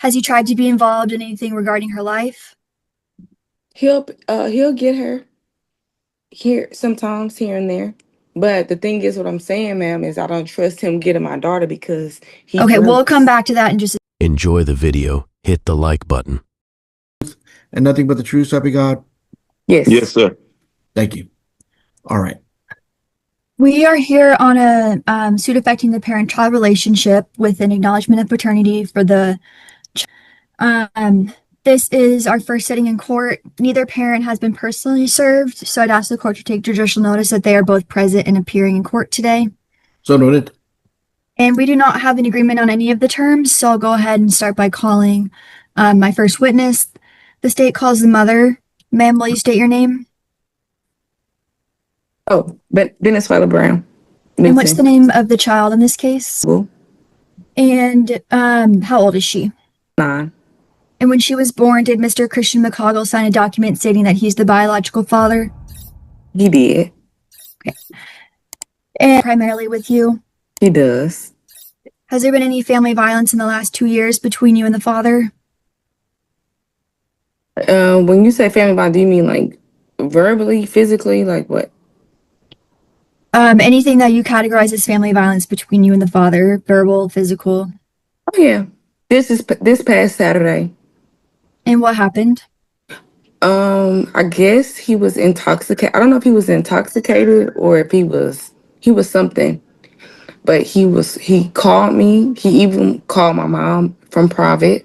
Has he tried to be involved in anything regarding her life? He'll get her here sometimes here and there. But the thing is, what I'm saying, ma'am, is I don't trust him getting my daughter because he Okay, we'll come does. back to that in just a Enjoy the video, hit the like button. And nothing but the truth, so help you God. Yes. Yes, sir. Thank you. All right. We are here on a suit affecting the parent-child relationship with an acknowledgement of paternity for the this is our first sitting in court. Neither parent has been personally served, so I'd ask the court to take judicial notice that they are both present and appearing in court today. So noted. And we do not have an agreement on any of the terms, so I'll go ahead and start by calling my first witness. The state calls the mother. Ma'am, will you state your name? Oh, Venezuela Brown. And what's the name of the child in this case? And how old is she? 9. And when she was born, did Mr. Christian McCoggle sign a document stating that he's the biological father? He did. Okay. And primarily with you? He does. Has there been any family violence in the last 2 years between you and the father? When you say family violence, do you mean like verbally, physically, like what? Anything that you categorize as family violence between you and the father, verbal, physical? Oh yeah, this past Saturday. And what happened? I guess he was intoxicated. I don't know if he was intoxicated or if he was something. But he called me. He even called my mom from private.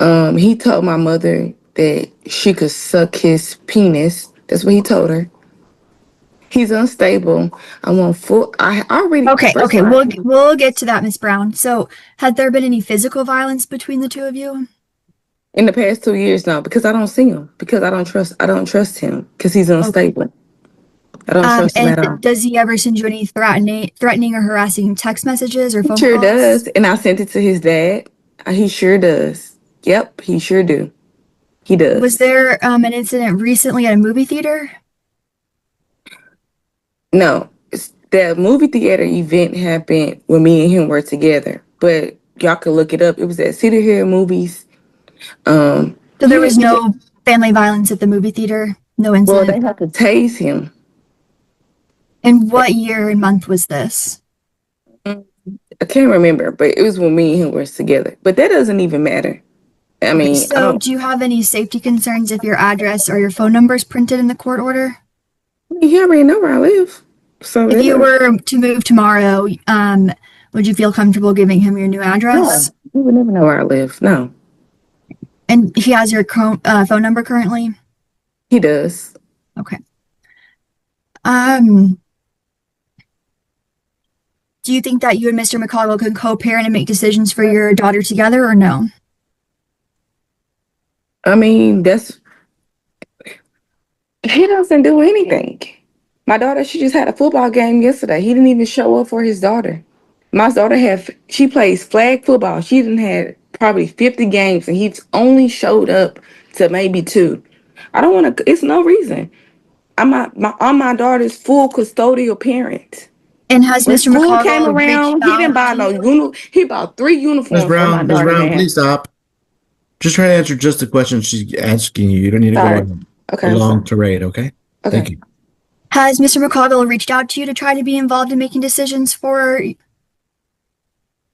He told my mother that she could suck his penis. That's what he told her. He's unstable. I want full. I already. Okay. We'll get to that, Miss Brown. So, had there been any physical violence between the two of you? In the past 2 years now, because I don't see him, because I don't trust him, because he's unstable. Okay. I don't trust him at all. Does he ever send you any threatening or harassing text messages or phone calls? He sure does, and I sent it to his dad. He sure does. Yep, he sure do. He does. Was there an incident recently at a movie theater? No, the movie theater event happened when me and him were together, but y'all could look it up. It was at City Hill Movies. So there was no family violence at the movie theater? No incident? Well, they had to tase him. And what year and month was this? I can't remember, but it was when me and him were together. But that doesn't even matter. I mean, so do you have any safety concerns if your address or your phone number is printed in the court order? He already know where I live. So if you were to move tomorrow, would you feel comfortable giving him your new address? No, he would never know where I live. No. And he has your phone number currently? He does. Okay. Do you think that you and Mr. McCoggle can co-parent and make decisions for your daughter together, or no? I mean, he doesn't do anything. My daughter, she just had a football game yesterday. He didn't even show up for his daughter. My daughter she plays flag football. She didn't have probably 50 games, and he's only showed up to maybe 2. I don't want to. It's no reason. I'm my daughter's full custodial parent. And has Mr. McCoggle came around? He didn't buy no he bought 3 uniforms. Ms. Brown, please stop. Just try to answer just the question she's asking you. You don't need to go along tirade, okay? Thank you. Has Mr. McCoggle reached out to you to try to be involved in making decisions for?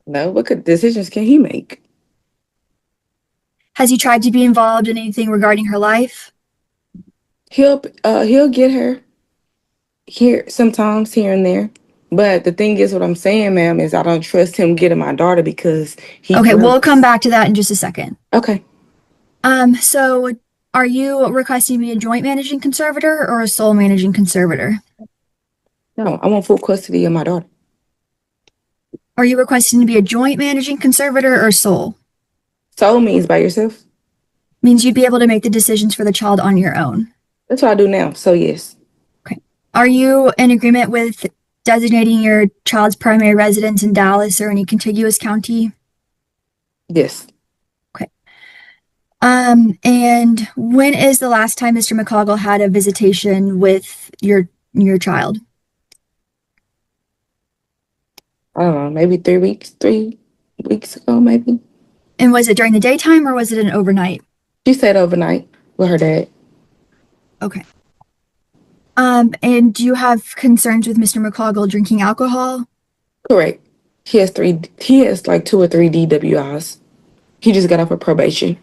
No, what decisions can he make? Has he tried to be involved in anything regarding her life? He'll get her here sometimes here and there. But the thing is, what I'm saying, ma'am, is I don't trust him getting my daughter because he. Okay, we'll come back to that in just a second. Okay. So are you requesting to be a joint managing conservator or a sole managing conservator? No, I want full custody of my daughter. Are you requesting to be a joint managing conservator or sole? Sole means by yourself. Means you'd be able to make the decisions for the child on your own. That's what I do now, so yes. Okay. Are you in agreement with designating your child's primary residence in Dallas or any contiguous county? Yes. Okay. And when is the last time Mr. McCoggle had a visitation with your child? I don't know, maybe 3 weeks ago, maybe. And was it during the daytime or was it an overnight? She stayed overnight with her dad. Okay. And do you have concerns with Mr. McCoggle drinking alcohol? Correct. He has like 2 or 3 DWIs. He just got off of probation.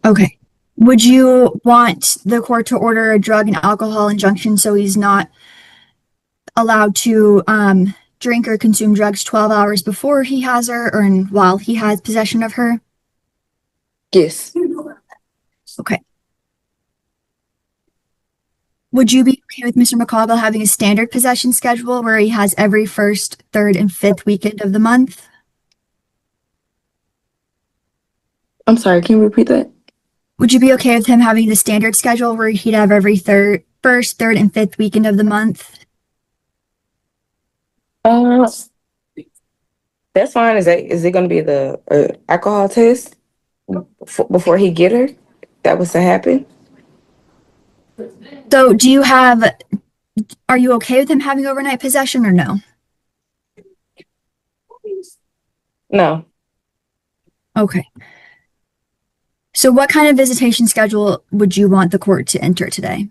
Okay. Would you want the court to order a drug and alcohol injunction so he's not allowed to drink or consume drugs 12 hours before he has her or while he has possession of her? Yes. Okay. Would you be okay with Mr. McCoggle having a standard possession schedule where he has every first, third, and fifth weekend of the month? I'm sorry, can you repeat that? Would you be okay with him having the standard schedule where he'd have every first, third, and fifth weekend of the month? That's fine. Is it going to be the alcohol test before he get her? That was to happen. So are you okay with him having overnight possession or no? No. Okay. So what kind of visitation schedule would you want the court to enter today?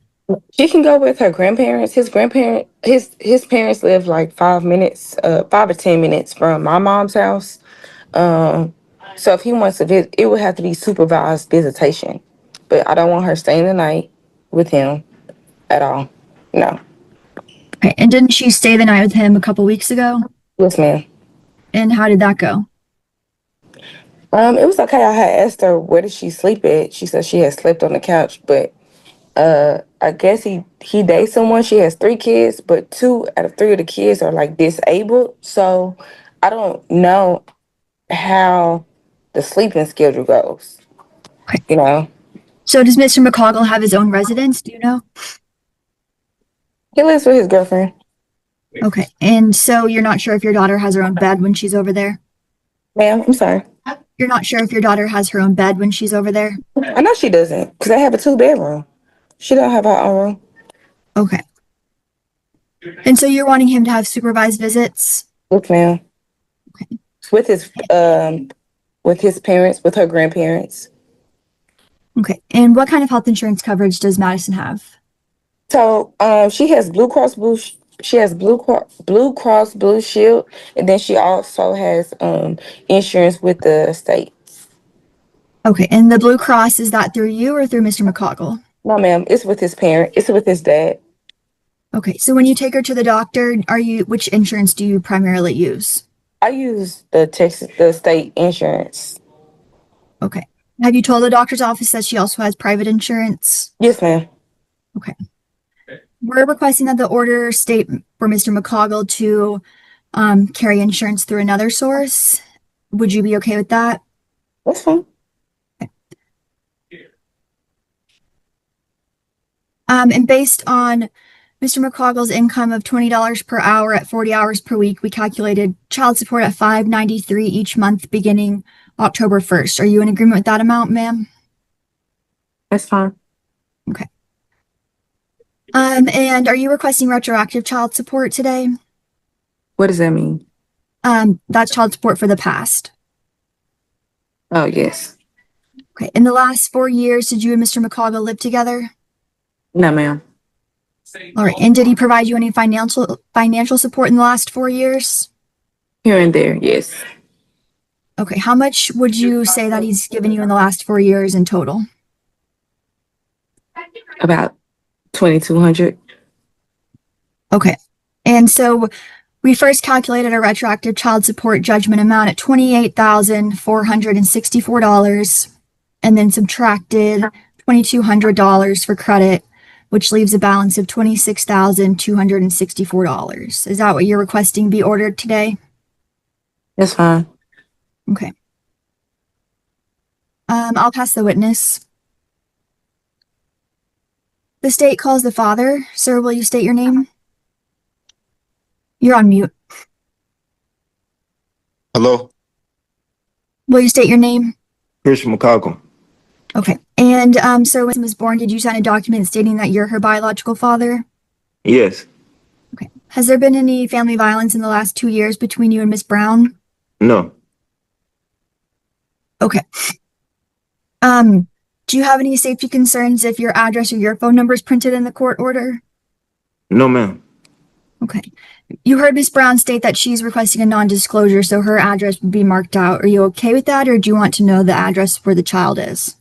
She can go with her grandparents. His parents live like 5 or 10 minutes from my mom's house. So if he wants to visit, it would have to be supervised visitation. But I don't want her staying the night with him at all. No. Okay. And didn't she stay the night with him a couple weeks ago? Yes, ma'am. And how did that go? It was okay. I had asked her where did she sleep at. She said she had slept on the couch, but I guess he dates someone. She has 3 kids, but 2 out of 3 of the kids are like disabled. So I don't know how the sleeping schedule goes. Okay. You know, So does Mr. McCoggle have his own residence? Do you know? he lives with his girlfriend. Okay. And so you're not sure if your daughter has her own bed when she's over there? Ma'am, I'm sorry. You're not sure if your daughter has her own bed when she's over there? I know she doesn't because they have a 2-bedroom. She don't have her own room. Okay. And so you're wanting him to have supervised visits? Yes, ma'am. Okay. With his parents, with her grandparents. Okay. And what kind of health insurance coverage does Madison have? So, she has Blue Cross Blue. She has Blue Cross Blue Shield, and then she also has insurance with the state. Okay. And the Blue Cross, is that through you or through Mr. McCoggle? No, ma'am. It's with his parent. It's with his dad. Okay. So when you take her to the doctor, which insurance do you primarily use? I use the state insurance. Okay. Have you told the doctor's office that she also has private insurance? Yes, ma'am. Okay. We're requesting that the order state for Mr. McCoggle to carry insurance through another source. Would you be okay with that? That's fine. And based on Mr. McCoggle's income of $20 per hour at 40 hours per week, we calculated child support at $593 each month beginning October 1st. Are you in agreement with that amount, ma'am? That's fine. Okay. And are you requesting retroactive child support today? What does that mean? That's child support for the past. Oh, yes. Okay. In the last 4 years, did you and Mr. McCoggle live together? No, ma'am. All right. And did he provide you any financial support in the last 4 years? Here and there, yes. Okay. How much would you say that he's given you in the last 4 years in total? About 2,200. Okay. And so we first calculated a retroactive child support judgment amount at $28,464 and then subtracted $2,200 for credit, which leaves a balance of $26,264. Is that what you're requesting be ordered today? That's fine. Okay. I'll pass the witness. The state calls the father. Sir, will you state your name? You're on mute. Hello, Will you state your name? Christian McCoggle. Okay. And sir, when she was born, did you sign a document stating that you're her biological father? Yes. Okay. Has there been any family violence in the last 2 years between you and Miss Brown? No. Okay. Do you have any safety concerns if your address or your phone number is printed in the court order? No, ma'am. Okay. You heard Ms. Brown state that she's requesting a non-disclosure, so her address would be marked out. Are you okay with that, or do you want to know the address where the child is?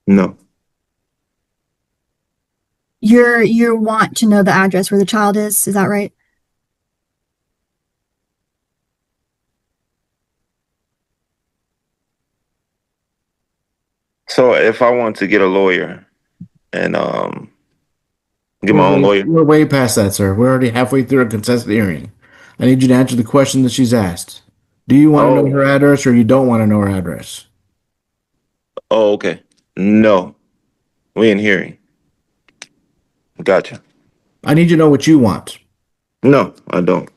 No. You want to know the address where the child is that right? So if I want to get a lawyer and get my own lawyer. We're way past that, sir. We're already halfway through a contested hearing. I need you to answer the question that she's asked. Do you want to know her address or you don't want to know her address? Oh, okay. No. We in hearing. Gotcha. I need you to know what you want. No, I don't.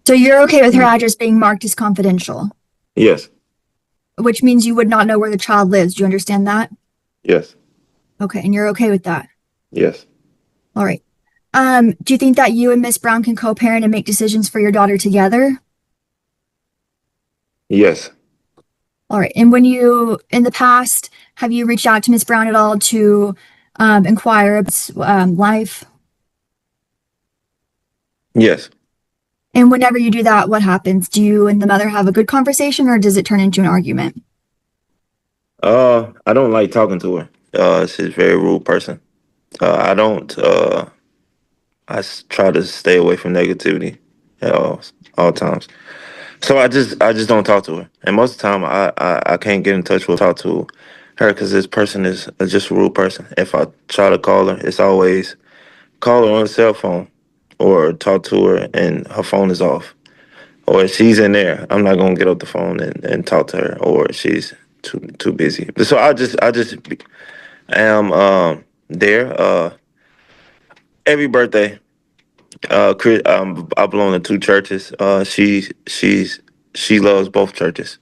So you're okay with her address being marked as confidential, Yes. which means you would not know where the child lives. Do you understand that? Yes. Okay, and you're okay with that? Yes. All right. Do you think that you and Miss Brown can co-parent and make decisions for your daughter together? Yes. All right. And when you, in the past, have you reached out to Miss Brown at all to inquire about life? Yes. And whenever you do that, what happens? Do you and the mother have a good conversation, or does it turn into an argument? I don't like talking to her. She's a very rude person. I don't. Try to stay away from negativity at all times. So I just don't talk to her, and most of the time I can't get in touch with talk to her because this person is just a rude person. If I try to call her, it's always call her on the cell phone or talk to her and her phone is off, or if she's in there, I'm not gonna get off the phone and talk to her, or she's too busy. So I just am there every birthday. I belong to two churches. She loves both churches.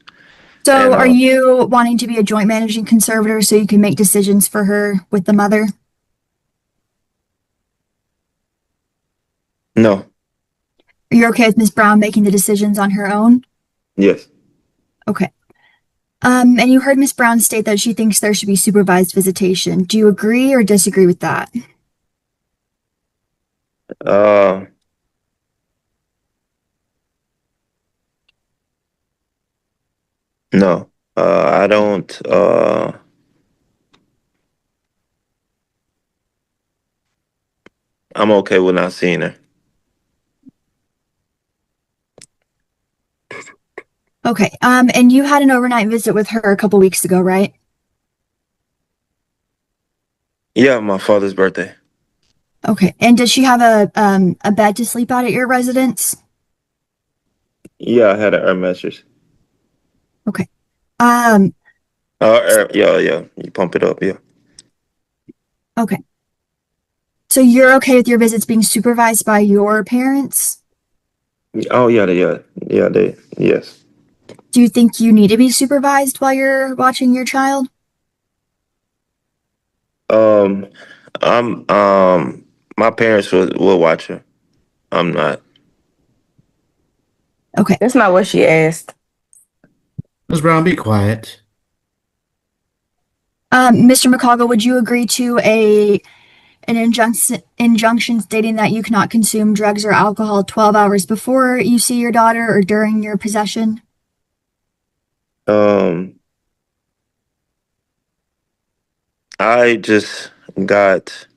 So And are you wanting to be a joint managing conservator so you can make decisions for her with the mother? no. You're okay with Ms. Brown making the decisions on her own? Yes. Okay. And you heard Ms. Brown state that she thinks there should be supervised visitation. Do you agree or disagree with that? Uh, no. I don't. I'm okay with not seeing her. Okay. And you had an overnight visit with her a couple weeks ago, right? Yeah, my father's birthday. Okay. And does she have a bed to sleep at your residence? Yeah, I had an air mattress. Okay. Yeah. You pump it up. Yeah. Okay. So you're okay with your visits being supervised by your parents? Oh yeah. Yes. Do you think you need to be supervised while you're watching your child? Um, I'm my parents will watch her. I'm not. Okay. That's not what she asked. Ms. Brown, be quiet. Mr. McCoggle, would you agree to an injunction stating that you cannot consume drugs or alcohol 12 hours before you see your daughter or during your possession? I just got.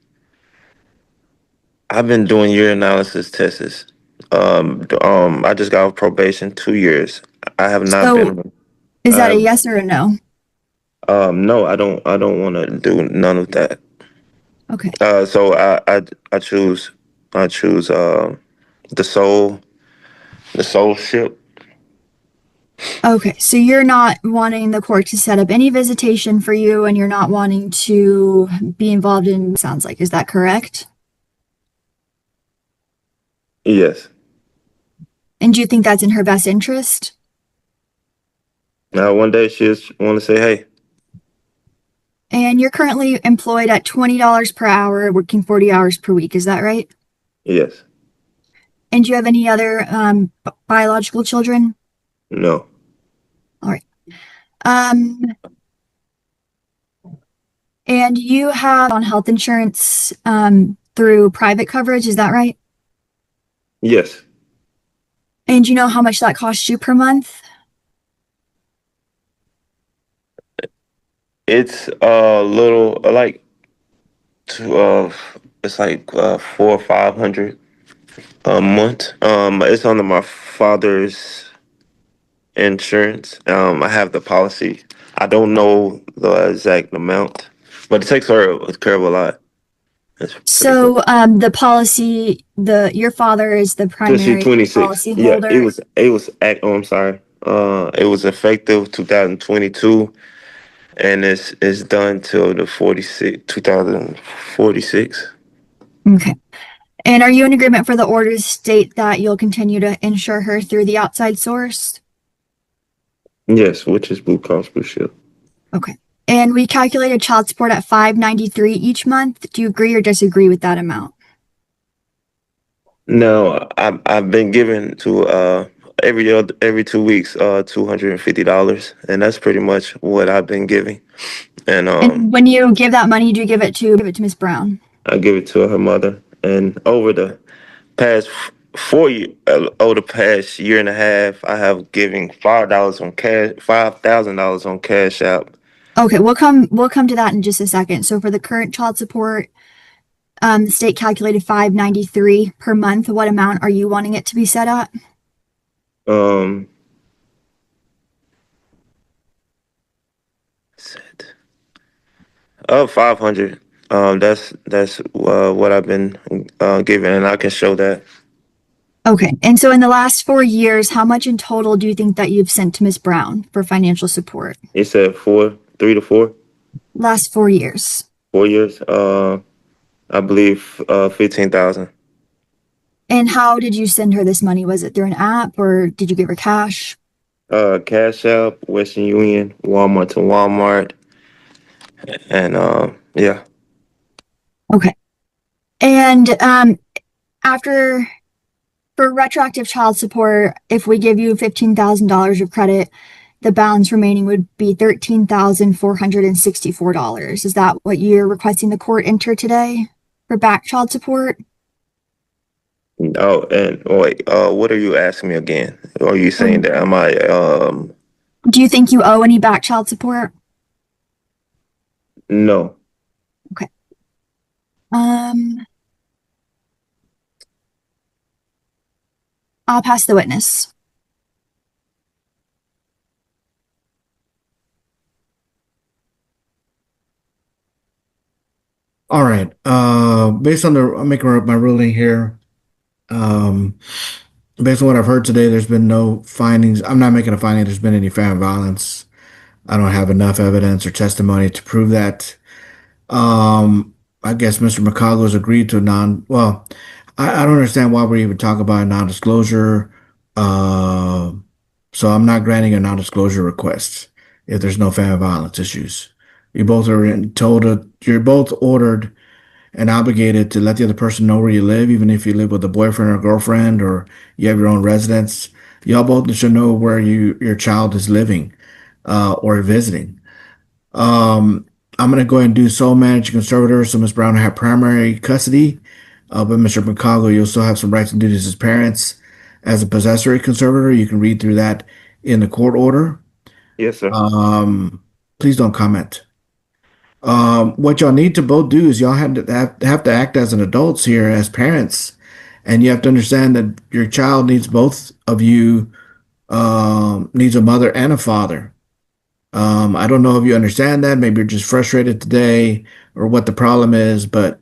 I've been doing urinalysis tests. I just got off probation 2 years. I have not So been. is that a I, yes or a no? no, I don't. I don't want to do none of that. Okay. So I choose. I choose the soul ship. Okay. So you're not wanting the court to set up any visitation for you, and you're not wanting to be involved in, sounds like, is that correct? Yes. And do you think that's in her best interest? Now one day she just want to say, "Hey." And you're currently employed at $20 per hour, working 40 hours per week. Is that right? Yes. And do you have any other biological children? No. Um, and you have on health insurance through private coverage, is that right? Yes. And you know how much that costs you per month? It's a little like to it's like 400 or 500 a month. It's under my father's insurance. I have the policy. I don't know the exact amount, but it takes care of a lot. It's pretty good. So the policy, your father is the So she primary 26. policy Yeah, holder. oh, I'm sorry. It was effective 2022, and it's done till the 2046. Okay. And are you in agreement for the order to state that you'll continue to insure her through the outside source? Yes, which is Blue Cross Blue Shield. Okay. And we calculated child support at $593 each month. Do you agree or disagree with that amount? No, I've been given to every 2 weeks $250, and that's pretty much what I've been giving. And And when you give that money, do you give it to Miss Brown? I give it to her mother. And over the past 4 year, over the past year and a half, I have given $5,000 on Cash App. Okay, we'll come to that in just a second. So for the current child support, the state calculated $593 per month. What amount are you wanting it to be set at? Um, set 500. That's what I've been given, and I can show that. Okay, and so in the last 4 years, how much in total do you think that you've sent to Miss Brown for financial support? It said 3 to 4. Last 4 years. 4 years. I believe 15,000. And how did you send her this money? Was it through an app or did you give her cash? Cash App, Western Union, Walmart to Walmart, and yeah. Okay. And after for retroactive child support, if we give you $15,000 of credit, the balance remaining would be $13,464. Is that what you're requesting the court enter today for back child support? Oh, and wait, what are you asking me again? Are you saying that am I Do you think you owe any back child support? no. Okay. I'll pass the witness. All right. Based on I'm making my ruling here. Um, Based on what I've heard today, there's been no findings. I'm not making a finding there's been any family violence. I don't have enough evidence or testimony to prove that. I guess Mr. McCollough agreed to a well, I don't understand why we're even talking about a non-disclosure. Uh, so I'm not granting a non-disclosure request if there's no family violence issues. You both are you're both ordered and obligated to let the other person know where you live, even if you live with a boyfriend or girlfriend or you have your own residence. Y'all both should know where your child is living or visiting. I'm going to go ahead and do sole managing conservator, so Ms. Brown will have primary custody. But Mr. McCollough, you'll still have some rights and duties as parents. As a possessory conservator, you can read through that in the court order. Yes, sir. Please don't comment. What y'all need to both do is y'all have to act as an adults here, as parents, and you have to understand that your child needs both of you, needs a mother and a father. I don't know if you understand that. Maybe you're just frustrated today or what the problem is, but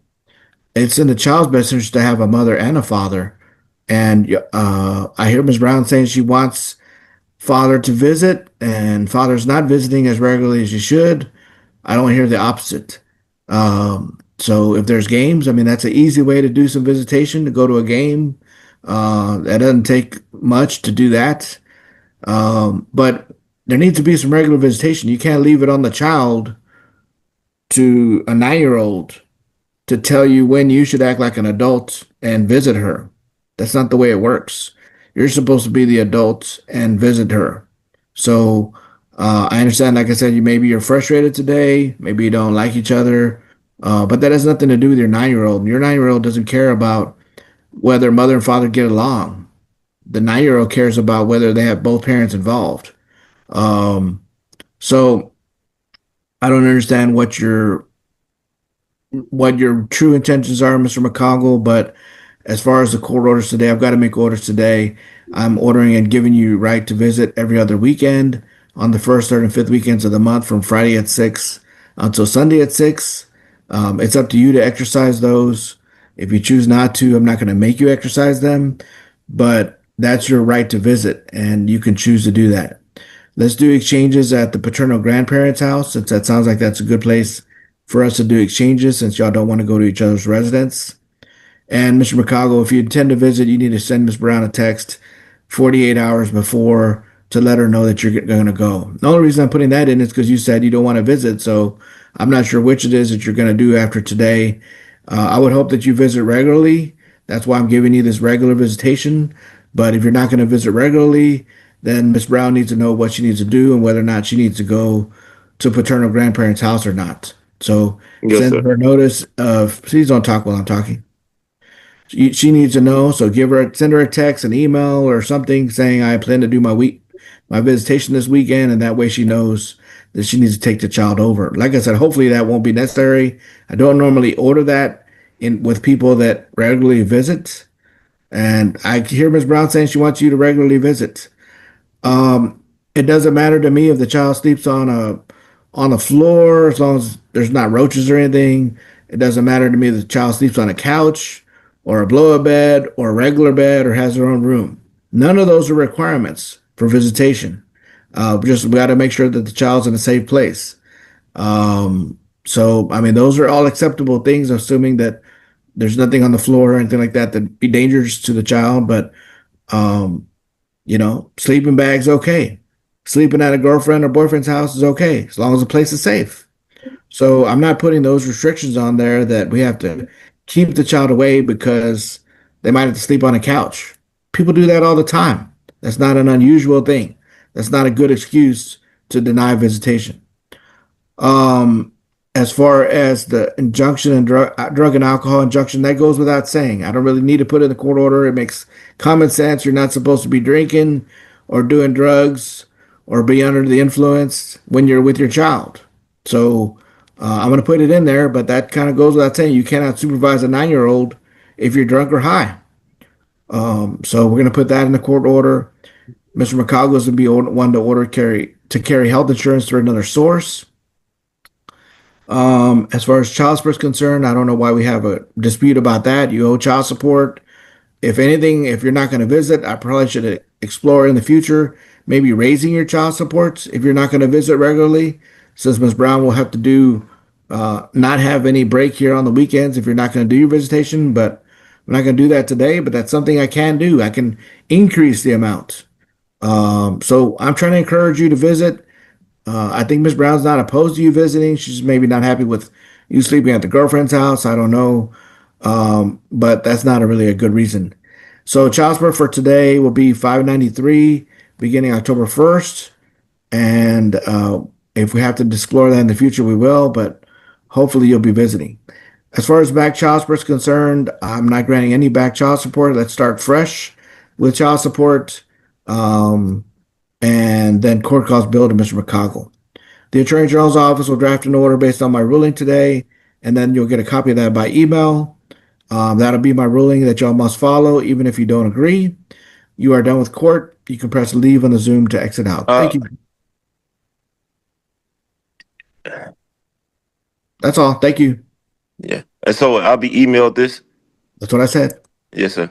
it's in the child's best interest to have a mother and a father. And I hear Ms. Brown saying she wants father to visit, and father's not visiting as regularly as he should. I don't hear the opposite. So if there's games, I mean, that's an easy way to do some visitation, to go to a game. That doesn't take much to do that. But there needs to be some regular visitation. You can't leave it on the child to a 9-year-old to tell you when you should act like an adult and visit her. That's not the way it works. You're supposed to be the adult and visit her. So, I'm going to go ahead and do sole managing conservator, so Ms. Brown will have primary custody. But Mr. McCollough, you'll still have some rights and duties as parents. As a possessory conservator, you can read through that in the court order. I'm going to go ahead and do sole managing conservator, so Ms. Brown will have primary custody. I understand, like I said, maybe you're frustrated today, maybe you don't like each other, but that has nothing to do with your 9-year-old. Your 9-year-old doesn't care about whether mother and father get along. The 9-year-old cares about whether they have both parents involved. Um, so I don't understand what your true intentions are, Mr. McCongle, but as far as the court orders today, I've got to make orders today. I'm ordering and giving you right to visit every other weekend on the first, third, and fifth weekends of the month from Friday at 6 until Sunday at 6. It's up to you to exercise those. If you choose not to, I'm not going to make you exercise them, but that's your right to visit, and you can choose to do that. Let's do exchanges at the paternal grandparents' house, since that sounds like that's a good place for us to do exchanges, since y'all don't want to go to each other's residence. And Mr. McCoggle, if you intend to visit, you need to send Ms. Brown a text 48 hours before to let her know that you're going to go. The only reason I'm putting that in is because you said you don't want to visit, so I'm not sure which it is that you're going to do after today. I would hope that you visit regularly. That's why I'm giving you this regular visitation. But if you're not going to visit regularly, then Miss Brown needs to know what she needs to do and whether or not she needs to go to paternal grandparents' house or not. So Yes, send sir. her notice of, please don't talk while I'm talking. She needs to know, so send her a text, an email, or something saying I plan to do my visitation this weekend, and that way she knows that she needs to take the child over. Like I said, hopefully that won't be necessary. I don't normally order that in with people that regularly visit, and I hear Ms. Brown saying she wants you to regularly visit. Um, it doesn't matter to me if the child sleeps on the floor as long as there's not roaches or anything. It doesn't matter to me if the child sleeps on a couch or a blow-up bed or a regular bed or has their own room. None of those are requirements for visitation. We got to make sure that the child's in a safe place. So I mean, those are all acceptable things, assuming that there's nothing on the floor or anything like that that'd be dangerous to the child. But um, sleeping bag's okay. Sleeping at a girlfriend or boyfriend's house is okay, as long as the place is safe. So I'm not putting those restrictions on there that we have to keep the child away because they might have to sleep on a couch. People do that all the time. That's not an unusual thing. That's not a good excuse to deny visitation. Um, as far as the injunction and drug and alcohol injunction, that goes without saying. I don't really need to put it in the court order. It makes common sense. You're not supposed to be drinking or doing drugs or be under the influence when you're with your child. So I'm going to put it in there, but that kind of goes without saying. You cannot supervise a 9-year-old if you're drunk or high. So we're going to put that in the court order. Mr. McCoggle is going to be one to carry health insurance through another source. As far as child support is concerned, I don't know why we have a dispute about that. You owe child support. If anything, if you're not going to visit, I probably should explore in the future maybe raising your child supports if you're not going to visit regularly, since Ms. Brown will have to not have any break here on the weekends if you're not going to do your visitation. But I'm not going to do that today, but that's something I can do. I can increase the amount. So I'm trying to encourage you to visit. I think Miss Brown's not opposed to you visiting. She's maybe not happy with you sleeping at the girlfriend's house. I don't know. But that's not really a good reason. So child support for today will be $593 beginning October 1st. And if we have to explore that in the future, we will, but hopefully you'll be visiting. As far as back child support is concerned, I'm not granting any back child support. Let's start fresh with child support. And then court calls bill to Mr. McCoggle. The Attorney General's office will draft an order based on my ruling today, and then you'll get a copy of that by email. That'll be my ruling that y'all must follow, even if you don't agree. You are done with court. You can press leave on the Zoom to exit out. Thank you. That's all. Thank you. Yeah. And so I'll be emailed this. That's what I said. Yes, sir.